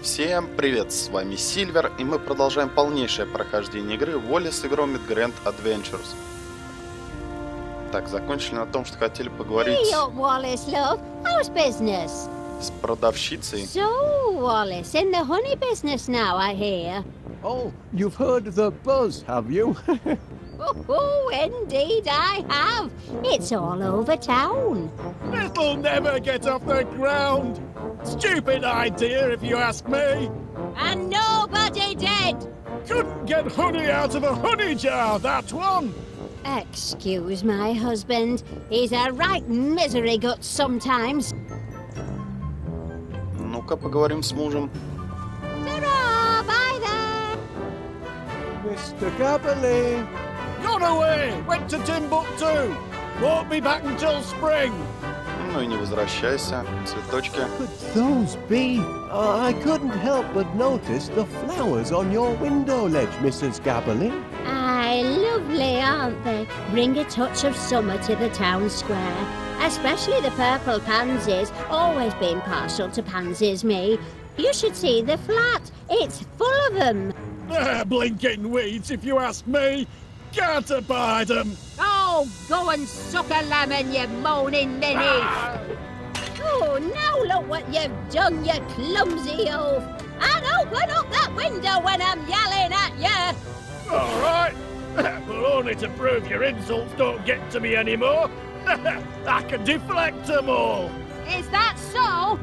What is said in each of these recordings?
Всем привет, с вами Сильвер, и мы продолжаем полнейшее прохождение игры Wallace Gromit Grand Adventures. Так, закончили на том, что хотели поговорить Wallace, love. How's business? с продавщицей. So, Wallace, in the honey business now, I hear. Oh, you've heard the buzz, have you? Oh, indeed I have. It's all over town. It'll never get off the ground. Stupid idea, if you ask me. And nobody did. Couldn't get honey out of a honey jar, that one. Excuse my husband. He's a right misery gut sometimes. Ну-ка, поговорим с мужем. Ta-ra! Bye there. Mr. Gabberley! Gone away. Went to Timbuktu. Won't be back until spring. Ну и не возвращайся, цветочки. Could those be? I couldn't help but notice the flowers on your window ledge, Mrs. Gabberley. Aye, lovely, aren't they? Bring a touch of summer to the town square. Especially the purple pansies. Always been partial to pansies, me. You should see the flat. It's full of them. Blinking weeds, if you ask me. Can't abide them. Oh, go and suck a lemon, you moaning ninny. Oh, now look what you've done, you clumsy oaf. And open up that window when I'm yelling at you. All right. But only to prove your insults don't get to me anymore. I can deflect them all. Is that so?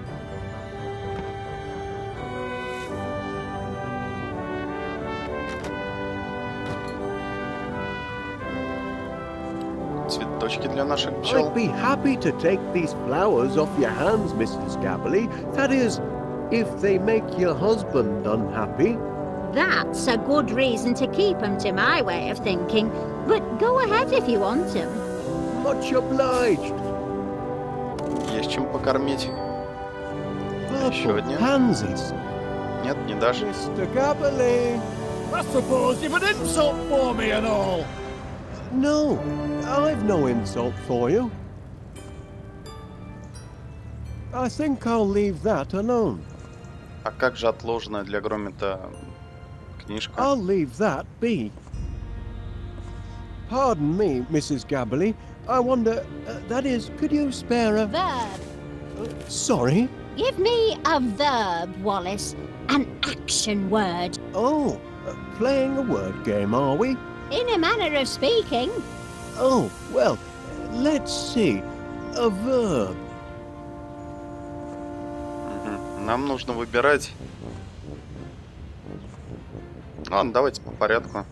Цветочки для наших пчел. I'd be happy to take these flowers off your hands, Mrs. Gabberley. That is, if they make your husband unhappy. That's a good reason to keep 'em, to my way of thinking. But go ahead if you want 'em. Much obliged. Есть чем покормить. Еще Purple одни. pansies. Нет, не дашь. Mr. Gabberley! I suppose you've an insult for me and all. No, I've no insult for you. I think I'll leave that alone. А как же отложенная для Громита книжка? I'll leave that be. Pardon me, Mrs. Gabberley. I wonder, that is, could you spare a... Verb. Sorry? Give me a verb, Wallace. An action word. Oh, playing a word game, are we? In a manner of speaking. Oh, well, let's see. A verb. Мгм. Нам нужно выбирать. Ладно, давайте по порядку.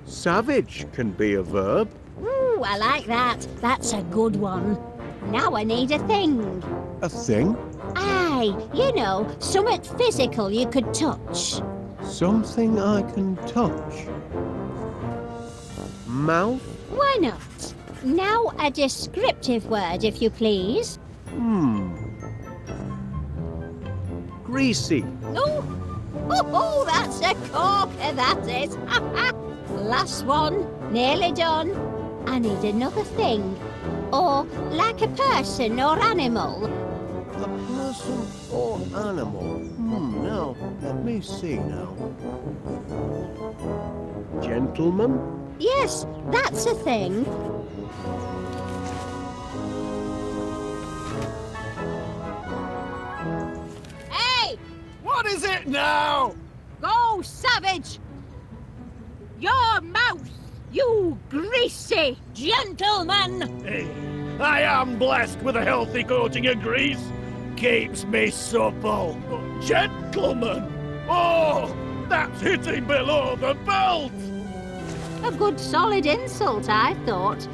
Savage can be a verb. Ooh, I like that. That's a good one. Now I need a thing. A thing. Aye, you know, something physical you could touch. Something I can touch. Mouth. Why not? Now a descriptive word, if you please. Greasy. Oh, that's a corker, that is. Last one, nearly done. I need another thing. Or like a person or animal. A person or animal? Now, let me see now. Gentleman? Yes, that's a thing. Hey! What is it now? Go, savage! Your mouth, you greasy gentleman! Hey, I am blessed with a healthy coating of grease. Keeps me supple. Gentlemen! Oh, that's hitting below the belt! A good solid insult, I thought.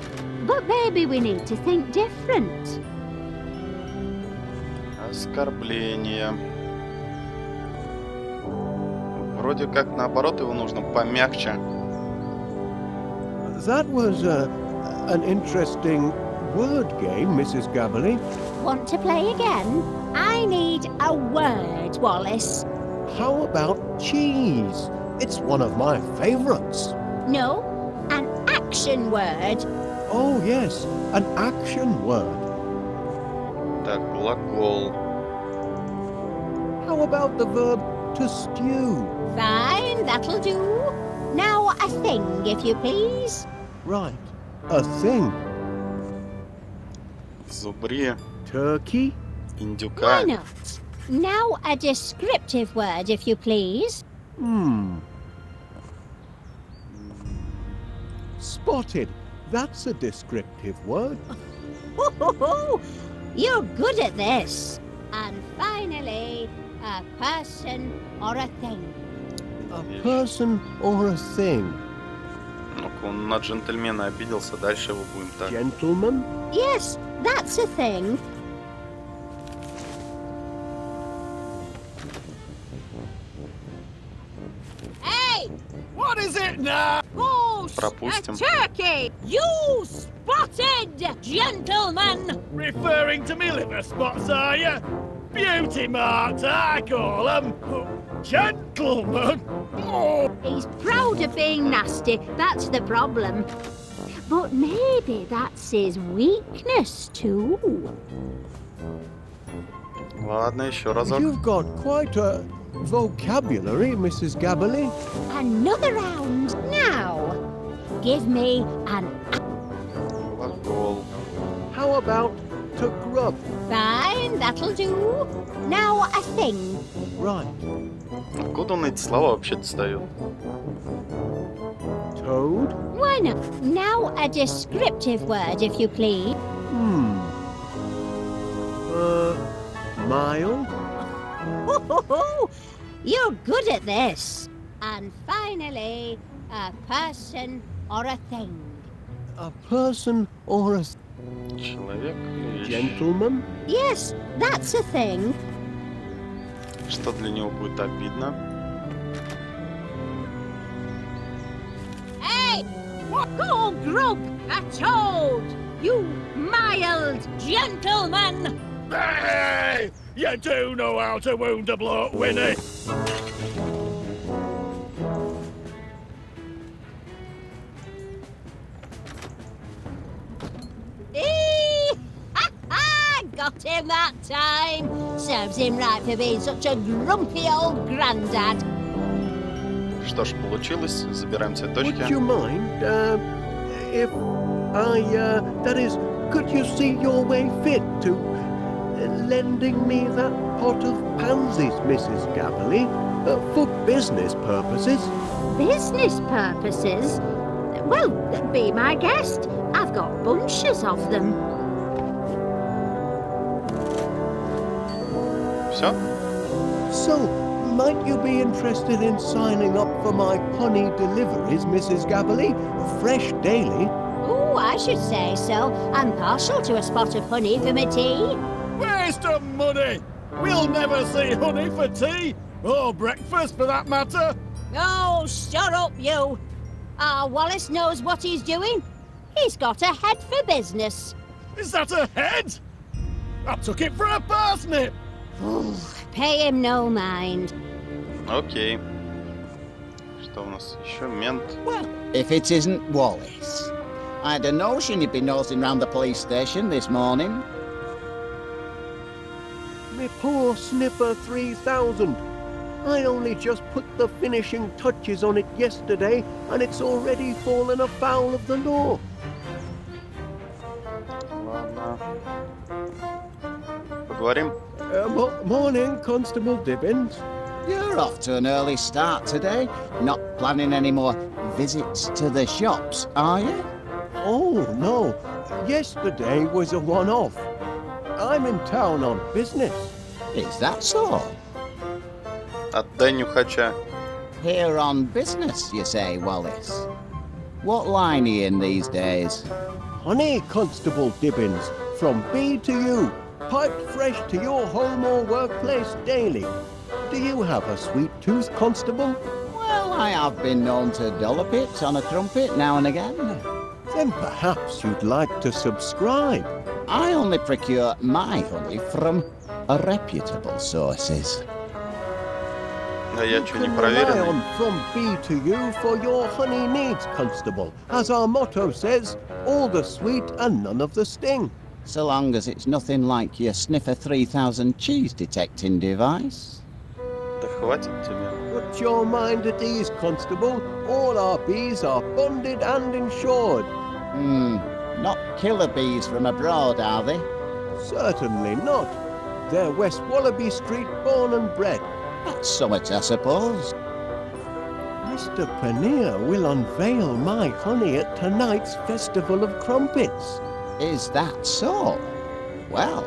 But maybe we need to think different. Оскорбление. Вроде как наоборот, его нужно помягче. That was an interesting word game, Mrs. Gabberley. Want to play again? I need a word, Wallace. How about cheese? It's one of my favorites. No, an action word. Oh, yes, an action word. Так, глагол. How How about the verb to stew? Fine, that'll do. Now a thing, if you please. Right. A thing. Зубри, Turkey? индюка. Why not? Now a descriptive word, if you please. Spotted. That's a descriptive word. You're good at this. And finally, a person or a thing. A person or a thing. Ну-ка, он на джентльмена обиделся, дальше его будем так. Gentleman? Yes, that's a thing. Hey! What is it now? Goose! Пропустим. A turkey! You spotted, gentleman! Referring to me liver spots, are you? Beauty marks, I call them. Gentlemen. Oh. He's proud of being nasty, that's the problem. But maybe that's his weakness too. Ладно, еще разок. You've got quite a vocabulary, Mrs. Gabberly. Another round. Now, give me an... Глагол. How about to grub? Fine, that'll do. Now a thing. Right. Откуда он эти слова вообще достает? Toad? Why not? Now a descriptive word, if you please. Mild? You're good at this. And finally, a person or a thing. A person or a Человек или вещь? gentleman? Yes, that's a thing. Что для него будет обидно? Hey! Go grub a toad! You mild gentleman! Hey! You do know how to wound a bloke, Winnie. Got him that time. Serves him right for being such a grumpy old granddad. Что ж, получилось. Забираем цветочки. Would you mind, if that is, could you see your way fit to lending me that pot of pansies, Mrs. Gabberly, for business purposes? Business purposes? Well, be my guest. I've got bunches of them. Все? So, might you be interested in signing up for my honey deliveries, Mrs. Gabberly? Fresh daily. Oh, I should say so. I'm partial to a spot of honey for my tea. Waste of money. We'll never see honey for tea. Or breakfast, for that matter. Oh, shut up, you. Wallace knows what he's doing. He's got a head for business. Is that a head? I took it for a parsnip. Pay him no mind. Окей. Что у нас еще? Мент. Well, if it isn't Wallace. I had a notion you'd be nosing round the police station this morning. Me poor Sniffer 3000. I only just put the finishing touches on it yesterday, and it's already fallen afoul of the law. Ладно. Поговорим. Morning, Constable Dibbins. You're off to an early start today. Not planning any more visits to the shops, are you? Oh, no. Yesterday was a one-off. I'm in town on business. Is that so? Отдай Нюхача. Here on business, you say, Wallace? What line are you in these days? Honey, Constable Dibbins, from B to U, piped fresh to your home or workplace daily. Do you have a sweet tooth, Constable? Well, I have been known to dollop it on a trumpet now and again. Then perhaps you'd like to subscribe. I only procure my honey from reputable sources. А я что, не You can rely проверенный? on From B to You for your honey needs, Constable. As our motto says, all the sweet and none of the sting. So long as it's nothing like your Sniffer 3000 cheese detecting device. Да хватит тебе. Put your mind at ease, Constable. All our bees are bonded and insured. Not killer bees from abroad, are they? Certainly not. They're West Wallaby Street born and bred. That's somewhat, I suppose. Mr. Paneer will unveil my honey at tonight's Festival of Crumpets. Is that so? Well,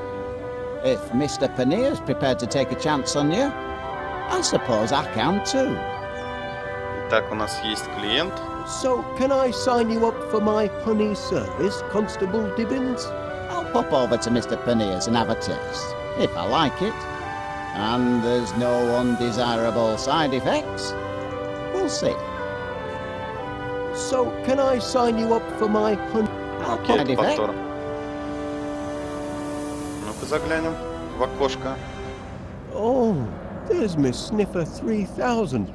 if Mr. Paneer's prepared to take a chance on you, I suppose I can too. Итак, у нас есть клиент. So, can I sign you up for my honey service, Constable Dibbins? I'll pop over to Mr. Paneer's and have a taste, if I like it. And there's no undesirable side effects. We'll see. So, can I sign you up for my honey? Окей, Side effect? повтор. Ну-ка заглянем в окошко. Oh, there's Miss Sniffer 3000,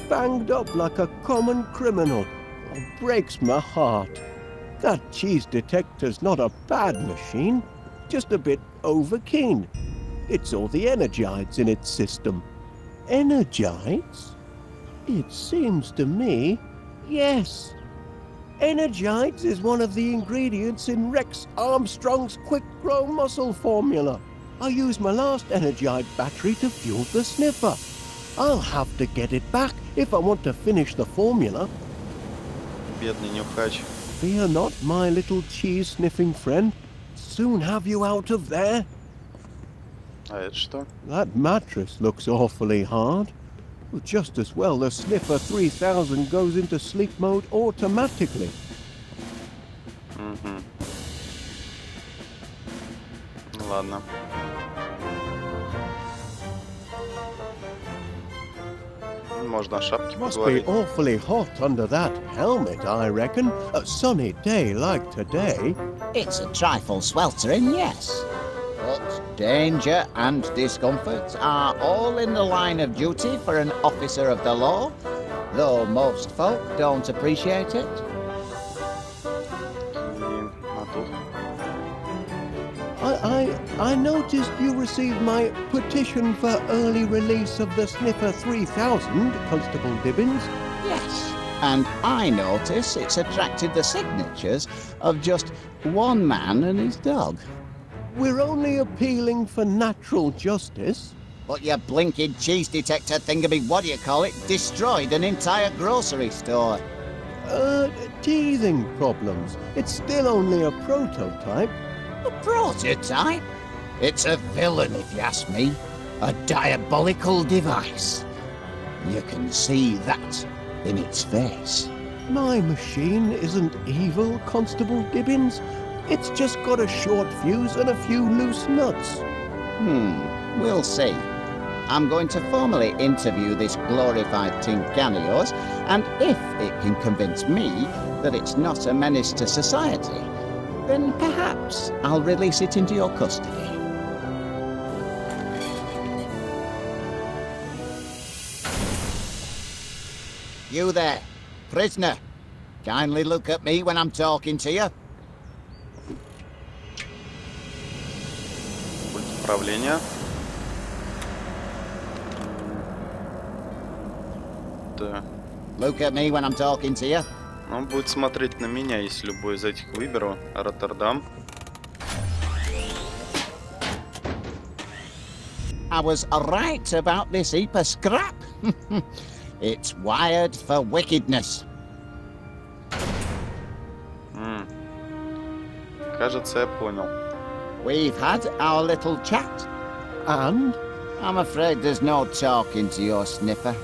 banged up like a common criminal. Oh, breaks my heart. That cheese detector's not a bad machine, just a bit overkeen. It's all the energites in its system. Energites? It seems to me, yes. Energites is one of the ingredients in Rex Armstrong's quick-grow muscle formula. I used my last Energite battery to fuel the sniffer. I'll have to get it back if I want to finish the formula. Бедный Нюхач. Fear not, my little cheese-sniffing friend. Soon have you out of there. А это что? That mattress looks awfully hard. Well, just as well the Sniffer 3000 goes into sleep mode automatically. Угу. Ладно. Можно о шапке Must be поговорить. awfully hot under that helmet, I reckon. A sunny day like today. It's a trifle sweltering, yes. But danger and discomfort are all in the line of duty for an officer of the law, though most folk don't appreciate it. И, а тут? I noticed you received my petition for early release of the Sniffer 3000, Constable Dibbins. Yes, and I notice it's attracted the signatures of just one man and his dog. We're only appealing for natural justice. But your blinking cheese detector thingamy, what do you call it, destroyed an entire grocery store. Teething problems. It's still only a prototype. A prototype? It's a villain, if you ask me. A diabolical device. You can see that in its face. My machine isn't evil, Constable Dibbins. It's just got a short fuse and a few loose nuts. We'll see. I'm going to formally interview this glorified tin can of yours, and if it can convince me that it's not a menace to society, then perhaps I'll release it into your custody. You there, prisoner. Kindly look at me when I'm talking to you. Пульт управления. Да. Look at me when I'm talking to you. Он будет смотреть на меня, если любой из этих выберу. Роттердам. I was right about this heap of scrap. It's wired for wickedness. Кажется, я понял. We've had our little chat. And? I'm afraid there's no talking to your sniffer.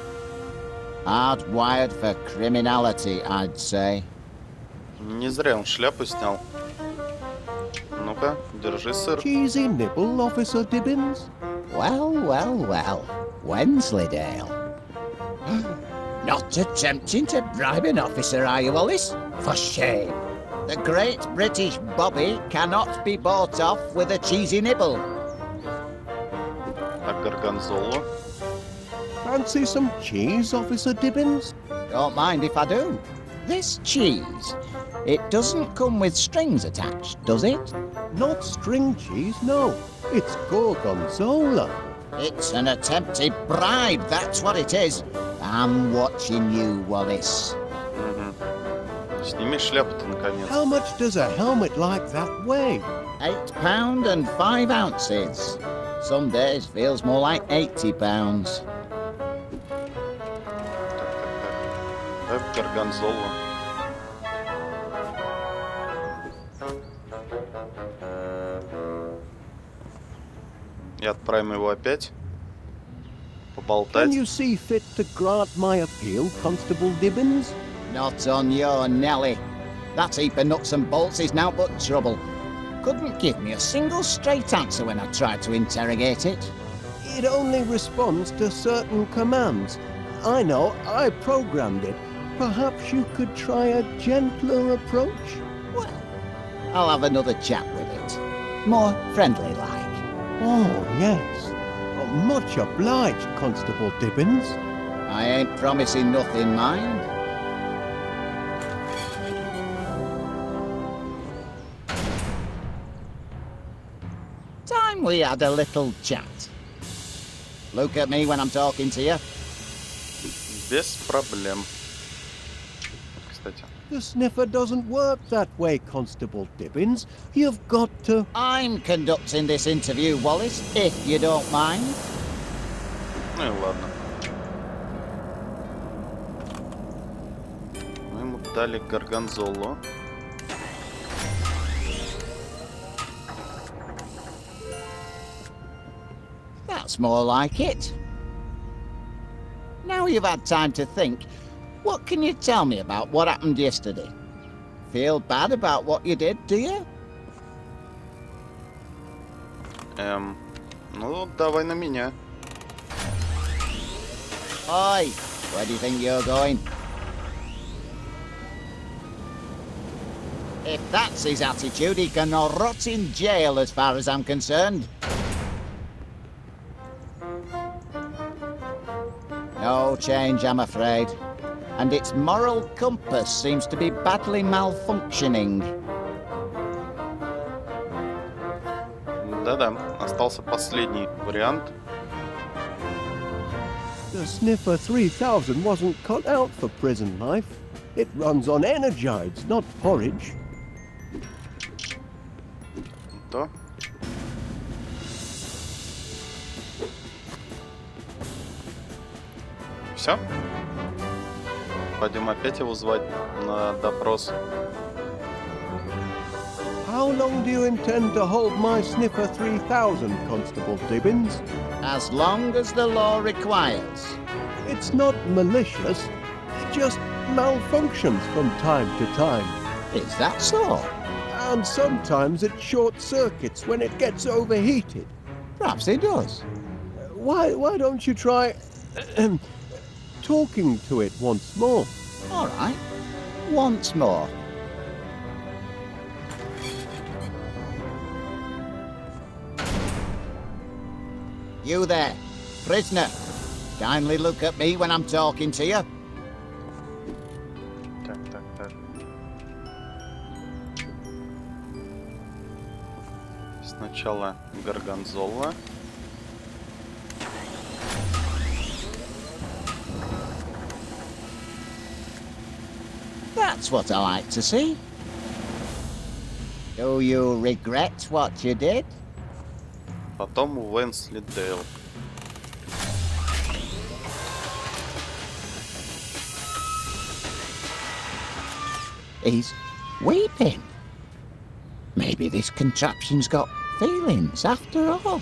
Hardwired for criminality, I'd say. Не зря он шляпу снял. Ну-ка, держи, сыр. Cheesy nibble, Officer Dibbins? Well, well, well. Wensleydale. Not attempting to bribe an officer, are you, Wallace? For shame. The great British Bobby cannot be bought off with a cheesy nibble. А горгонзолу? Fancy some cheese, Officer Dibbins? Don't mind if I do. This cheese, it doesn't come with strings attached, does it? Not string cheese, no. It's gorgonzola. It's an attempted bribe, that's what it is. I'm watching you, Wallace. Сними шляпу-то, наконец. How much does a helmet like that weigh? £8 and 5 ounces. Some days feels more like £80. Так. Горгонзола. И отправим его опять. Поболтать. Can you see fit to grant my appeal, Constable Dibbins? Not on your Nelly. That heap of nuts and bolts is now but trouble. Couldn't give me a single straight answer when I tried to interrogate it. It only responds to certain commands. I know, I programmed it. Perhaps you could try a gentler approach? Well, I'll have another chat with it. More friendly-like. Oh, yes. Oh, much obliged, Constable Dibbins. I ain't promising nothing, mind. Time we had a little chat. Look at me when I'm talking to you. Без проблем. Кстати. The sniffer doesn't work that way, Constable Dibbins. You've got to... I'm conducting this interview, Wallace, if you don't mind. Ну и ладно. Мы ему дали горгонзолу. That's more like it. Now you've had time to think, what can you tell me about what happened yesterday? Feel bad about what you did, do you? Ну, давай на меня. Oi, where do you think you're going? If that's his attitude, he can rot in jail as far as I'm concerned. No change, I'm afraid. And its moral compass seems to be badly malfunctioning. Да-да, остался последний вариант. The Sniffer 3000 wasn't cut out for prison life. It runs on energides, not porridge. То. Все? Пойдем опять его звать на допрос. How long do you intend to hold my Sniffer 3000, Constable Dibbins? As long as the law requires. It's not malicious. It just malfunctions from time to time. Is that so? And sometimes it short circuits when it gets overheated. Perhaps it does. Why don't you try talking to it once more? All right. Once more. You there, prisoner. Kindly look at me when I'm talking to you. Так. Сначала горгонзола. That's what I like to see. Do you regret what you did? Потом Венслидейл. He's weeping. Maybe this contraption's got feelings after all.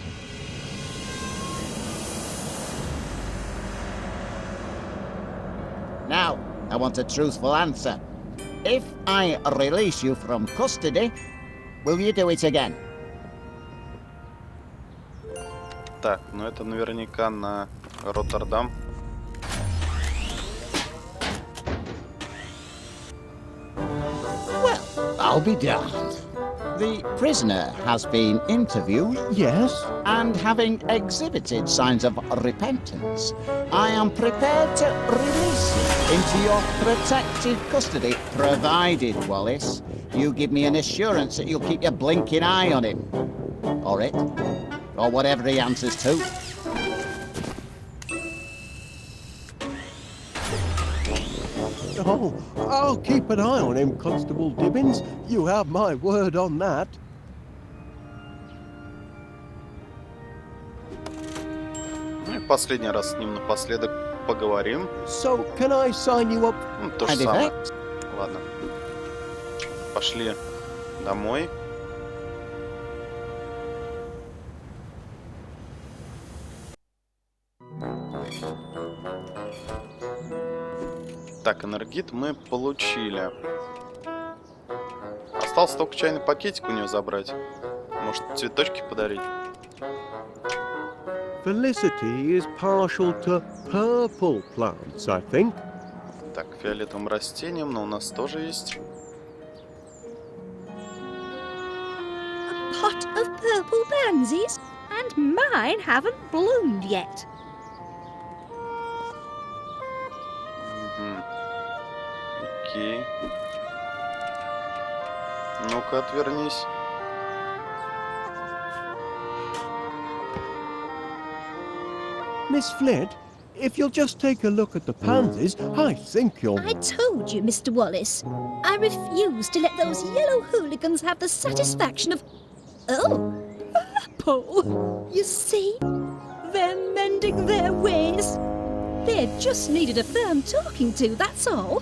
Now, I want a truthful answer. If I release you from custody, will you do it again? Так, ну это наверняка на Роттердам. Well, I'll be damned. The prisoner has been interviewed. Yes? And having exhibited signs of repentance, I am prepared to release you into your protective custody, provided, Wallace, you give me an assurance that you'll keep your blinking eye on him. Or it. Or whatever he answers to. Oh, I'll keep an eye on him, Constable Dibbins. You have my word on that. Ну и последний раз с ним напоследок поговорим. So, can I sign you up? Ну, то же самое. Ладно. Пошли домой. Так, энергит мы получили. Остался только чайный пакетик у нее забрать. Может, цветочки подарить? Felicity is partial to purple plants, I think. Так, фиолетовым растением, но у нас тоже есть. A pot of purple pansies? And mine haven't bloomed yet. Окей. Ну-ка, отвернись. Miss Flint, if you'll just take a look at the pansies, I think you'll... I told you, Mr. Wallace. I refuse to let those yellow hooligans have the satisfaction of... Oh, purple. You see? They're mending their ways. They just needed a firm talking to, that's all.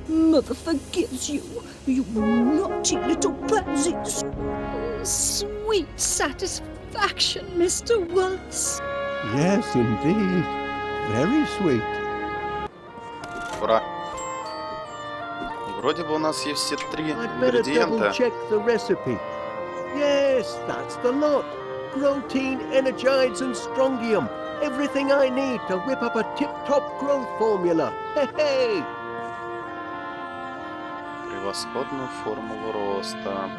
Mother forgives you, you naughty little pansies. Sweet satisfaction, Mr. Wallace. Yes, indeed. Very sweet. Ура. Вроде бы у нас есть все три I'd better ингредиента. double-check the recipe. Yes, that's the lot. Protein, energides and strongium. Everything I need to whip up a tip-top growth formula. Hey-hey! Превосходную формулу роста.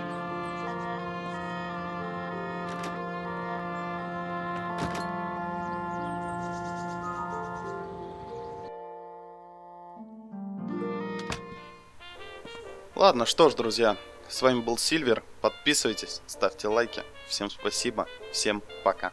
Ладно, что ж, друзья, с вами был Сильвер. Подписывайтесь, ставьте лайки. Всем спасибо, всем пока.